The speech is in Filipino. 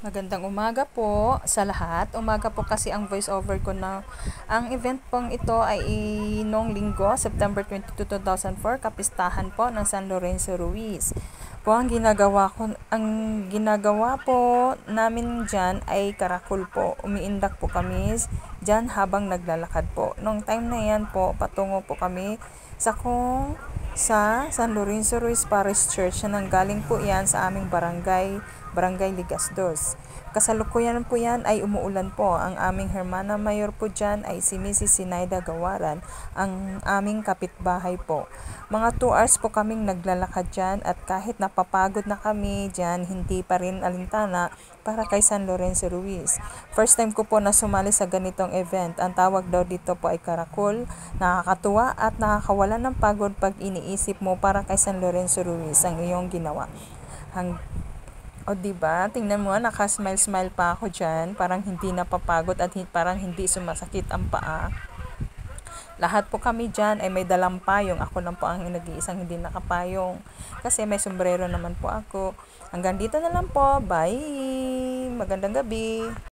Magandang umaga po sa lahat. Umaga po kasi ang voiceover ko na. Ang event pong ito ay noong linggo, September 22, 2004, kapistahan po ng San Lorenzo Ruiz. Ang ginagawa po namin diyan ay karakol po. Umiindak po kami diyan habang naglalakad po. Noong time na yan po, patungo po kami sa San Lorenzo Ruiz Parish Church na nanggaling po yan sa aming Barangay Ligasdos. Kasalukuyan po yan ay umuulan po. Ang aming Hermana Mayor po dyan ay si Mrs. Sinaida Gawaran, ang aming kapitbahay po. Mga 2 hours po kaming naglalakad dyan at kahit napapagod na kami dyan, hindi pa rin alintana para kay San Lorenzo Ruiz. First time ko po na sumali sa ganitong event. Ang tawag daw dito po ay karakol. Nakakatuwa at nakakawala ng pagod pag iniisip mo para kay San Lorenzo Ruiz ang iyong ginawa. Diba? Tingnan mo, naka-smile pa ako dyan. Parang hindi napapagod at parang hindi sumasakit ang paa. Lahat po kami dyan ay may dalang payong. Ako lang po ang nag-iisang hindi nakapayong. Kasi may sombrero naman po ako. Hanggang dito na lang po. Bye! Magandang gabi!